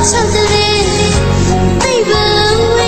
Something, baby.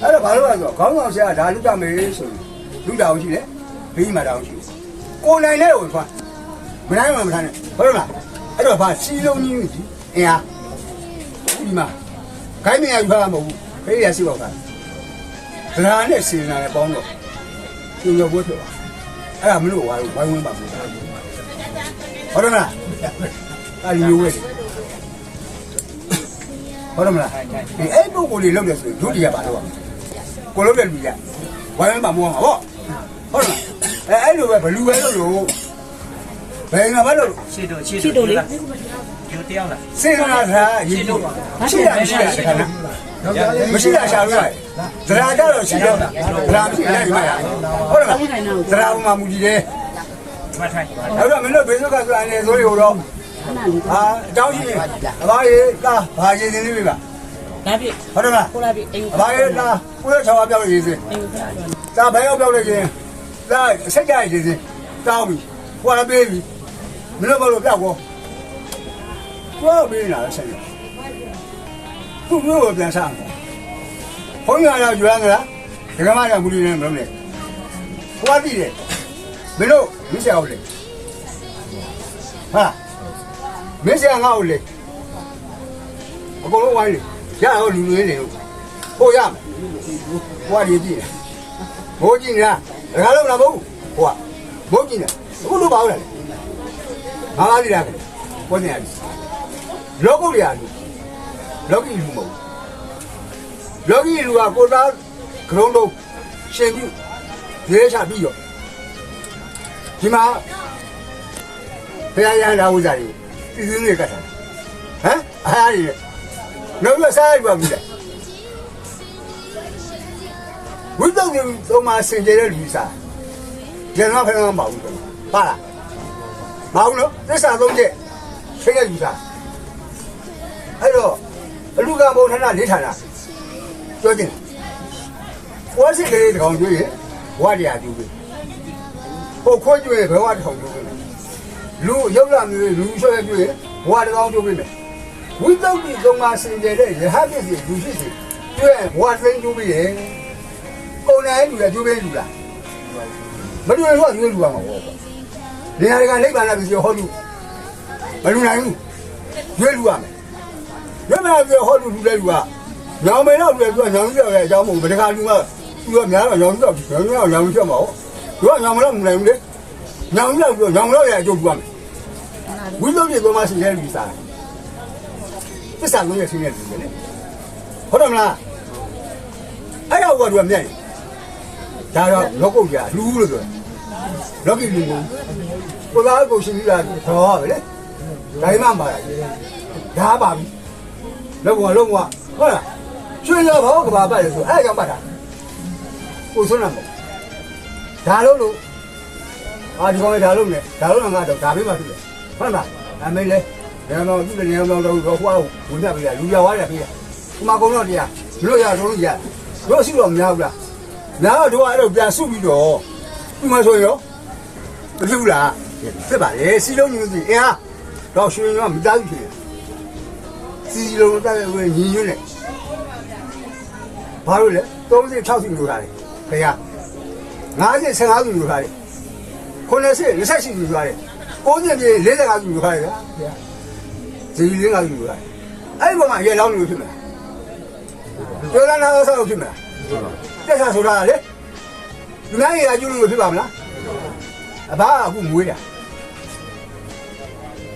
အဲ့တော့ဘာလို့လဲဆိုတော့ခေါင်းဆောင်ဆရာဒါလူကြမယ်ဆိုလူတောင်ရှိတယ်ဘေးမှာတောင်ရှိတယ်ကိုနိုင်တဲ့ကိုဖွာမနိုင်မှမထားနဲ့ဟုတ်လားအဲ့တော့ဘာစီလုံးကြီးကြီးအင်းဟာဒီမှာခိုင်းမရယူထားမှာမဟုတ်ဘူးခေးရစီပေါ့ကဒရာနဲ့စီနာနဲ့ပေါင်းတော့ကျုံရဘိုးဖြစ်သွားအဲ့ဒါမလို့ဝိုင်းဝန်းပါဘူးဟုတ်တယ်မလားအဲ့ဒီမျိုးဝဲတယ်ဟုတ်တယ်မလားအဲ့ပုဂ္ဂိုလ်တွေလောက်တယ်ဆိုဒုတိယပါတော့ကိုလုံးတဲ့လူကဝိုင်းဝန်းပါမို့ဟုတ်ဟုတ်လားအဲ့လိုပဲဘလူပဲလို့လို့ဘယ်မှာလို့ရှေ့တို့လေယူတယောက်လားစေနာသာရေးလို့ရှိရရှိရခဏမရှိတာရှာလို့ရတယ်ဒရာကြတော့ရှိတော့ဒရာမရှိတယ်ဒီမှာဟုတ်လားဒရာမှမူကြည့်တယ်မထိုင်အဲ့တော့မင်းတို့ဘေးစုကဆိုအနေဆိုရတော့ဟာအကြောင်းရှိတယ်အဘရေကားဘာရေးနေပြီပါဒါပြဟုတ်တယ်မလားကိုလာပြအိမ်အဘရေကားကိုရချောင်းပြောက်ရေးစင်းဒါဘယ်ရောက်ပြောက်လဲချင်းဒါစိတ်ကြရေးစင်းတောင်းပြီဟိုကပေးပြီမင်းတို့ဘာလို့ပြောက်ကောကိုပေးလာဆက်ရသူ့မျိုးကိုပြန်စားတယ်ဘုန်းကြီးကတော့ယူရငလားဒကမကမူလီနေမလို့လေဟိုကသိတယ်မင်းတို့မင်းဆရာဟုတ်လေဟာမင်းဆရာငါ့ကိုလေအကုန်လုံးဝိုင်းလေရအောင်လူတွေနေလို့ဟိုရမယ်ဟိုကရေးကြည့်တယ်ဘိုးကြည့်နေတာဒကာလုံးလားဘိုးဟိုကဘိုးကြည့်နေအခုလိုပါဦးလားငါးပါးကြည့်ရတယ်ကိုနေရတယ်လောကုတ်ရလူလောကီလူမဟုတ်လောကီလူကကိုသားကရုံးတော့ရှင်ပြုရေးချပြီးတော့ဒီမှာဘုရားရဟန်းတော်ဝိဇ္ဇာတွေပြည်သူတွေကတ်တာဟမ်အားရလုံးဝစားရပါဘူးလေဝိသုဒ္ဓသုံးမှာစင်ကြဲတဲ့လူစားကျန်တော့ဖယ်တော့မပါဘူးပါလားမဟုတ်လို့သစ္စာသုံးချက်ရှင်းတဲ့လူစားအဲ့တော့အလူကဘုံဌာနလေးဌာနပြောခြင်းဝါစစ်ကလေးတကောင်ကျွေးရဝါတရားကျွေးဟိုခွေးကျွေးဘယ်ဝါတကောင်ကျွေးလူရုပ်လာမျိုးလူဆွဲကျွေးဝါတကောင်ကျွေးမယ်ဝိသုဒ္ဓီသုံးပါးစင်ကြယ်တဲ့ရဟပစ္စည်းလူရှိစီကျွေးဝါသိန်းကျွေးရကုန်တယ်လူရကျွေးလူလားမတွေ့လို့ကျွေးလူရမှာပေါ့နေရာကနိဗ္ဗာန်လာပြီးဟောလူမလူနိုင်ဘူးကျွေးလူရမယ်ရမလာပြီးဟောလူလူတဲ့လူကညောင်မေတော့ပြီးသူကညောင်ကြီးရဲ့အကြောင်းမဟုတ်ဘူးတခါလူကသူကများတော့ညောင်ကြီးတော့ညောင်ကြီးမှာဟုတ်သူကညောင်မလို့မနိုင်ဘူးလေညောင်ကြီးတော့ညောင်မလို့ရဲ့အကျိုးပြရမယ်ဝိသုဒ္ဓီသုံးပါးရှိတဲ့လူစားသစ္စာလုံးရဲ့ရှိတဲ့လူပဲလေဟုတ်တယ်မလားအဲ့တော့ကသူကမြတ်ဒါတော့လောကုတ်ကြာလူလို့ပြောလောကီလူကိုသားကိုရှိပြီးတာတော့ပဲလေဒါမှမပါဒါပါပြီလုံးဝဟုတ်လားရွှေရဘောကဘာပတ်လဲဆိုအဲ့ကြောင့်ပတ်တာကိုစွန်းတာမဟုတ်ဒါလို့ဒီကောင်လေးဒါလို့နဲ့ဒါလို့ငါတော့ဒါပေးမှဖြစ်တယ်ဟုတ်လားအမေလေနေအောင်သူ့နေအောင်တော့ဟိုကဝင်ပြပေးရလူရဝါရပေးရဒီမှာကုန်တော့တရားမလို့ရတော့ရတို့ရှိတော့မများဘူးလားများတော့အဲ့တော့ပြန်စုပြီးတော့ဒီမှာဆိုရောမဖြစ်ဘူးလားဖြစ်ပါလေစီလုံးညူစီအင်းဟာတော့ရွှေရောမိသားစုဖြစ်စီလုံးတက်ဝင်ညီညွတ်နေဘာလို့လဲ30 60လူထားတယ်ခင်ဗျာ50 55လူထားတယ်90 28လူထားတယ်90ပြေ45လူထားတယ်ဗျာဒီ45လူထားတယ်အဲ့ဒီဘက်မှာရေလောင်းလူဖြစ်မလားကျော်လာနာဆောက်ဖြစ်မလားတက်ဆာဆိုတာလေလူများရေအကျိုးလို့ဖြစ်ပါမလားအဘအခုမွေးတာ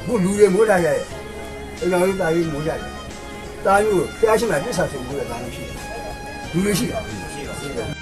အခုလူတွေမွေးတာရဲ့အဲ့တော့တာကြီးမွေးရတယ်တာကြီးကိုဖျားရှိမှပြစ်စာဆိုပြီးတော့တာလို့ရှိတယ်လူတွေရှိတယ်